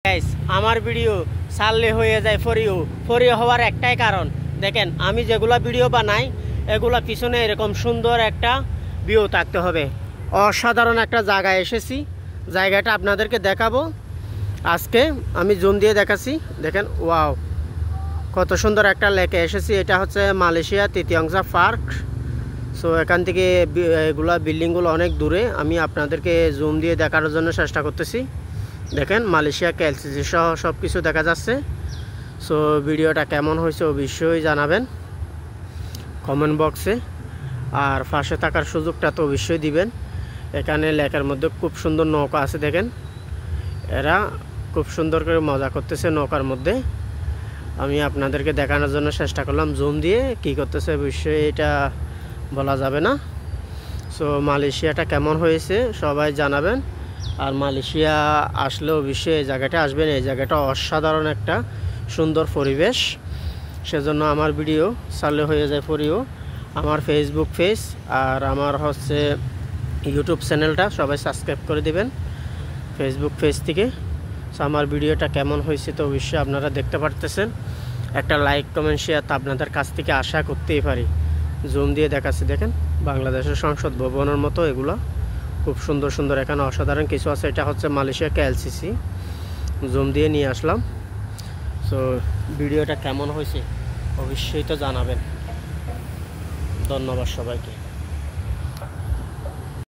Guys আমার video ছাড়লে হয়ে যায় ফরিও হওয়ার একটাই কারণ দেখেন আমি যেগুলা ভিডিও বানাই এগুলা পিছনে এরকম সুন্দর একটা ভিউ থাকতে হবে। অসাধারণ একটা জায়গায় এসেছি, জায়গাটা আপনাদেরকে দেখাবো আজকে। আমি জুম দিয়ে দেখাচ্ছি, দেখেন ওয়াও কত সুন্দর একটা লেকে এসেছি। এটা হচ্ছে মালয়েশিয়া তিতিয়াংসা পার্ক। সো এখান থেকে এগুলা বিল্ডিংগুলো অনেক দূরে, আমি আপনাদেরকে জুম দিয়ে দেখানোর জন্য চেষ্টা করতেছি। দেখেন মালয়েশিয়া কেএলসিসি সহ সব কিছু দেখা যাচ্ছে। সো ভিডিওটা কেমন হয়েছে অবশ্যই জানাবেন কমেন্ট বক্সে, আর পাশে থাকার সুযোগটা তো অবশ্যই দিবেন। এখানে লেকের মধ্যে খুব সুন্দর নৌকা আছে, দেখেন এরা খুব সুন্দর করে মজা করতেছে নৌকার মধ্যে। আমি আপনাদেরকে দেখানোর জন্য চেষ্টা করলাম জুম দিয়ে, কি করতেছে অবশ্যই এটা বলা যাবে না। সো মালয়েশিয়াটা কেমন হয়েছে সবাই জানাবেন, আর মালয়েশিয়া আসলে অবশ্যই এই জায়গাটা আসবেন। এই জায়গাটা অসাধারণ একটা সুন্দর পরিবেশ, সেজন্য আমার ভিডিও চালু হয়ে যায় ফরিও। আমার ফেসবুক পেজ আর আমার হচ্ছে ইউটিউব চ্যানেলটা সবাই সাবস্ক্রাইব করে দিবেন ফেসবুক পেজ থেকে। সো আমার ভিডিওটা কেমন হয়েছে তো অবশ্যই আপনারা দেখতে পারতেছেন। একটা লাইক কমেন্ট শেয়ার তো আপনাদের কাছ থেকে আশা করতেই পারি। জুম দিয়ে দেখাচ্ছি, দেখেন বাংলাদেশের সংসদ ভবনের মতো এগুলো খুব সুন্দর সুন্দর, এখানে অসাধারণ কিছু আছে। এটা হচ্ছে মালয়েশিয়া কেএলসিসি, জুম দিয়ে নিয়ে আসলাম। সো ভিডিওটা কেমন হয়েছে অবশ্যই তো জানাবেন। ধন্যবাদ সবাইকে।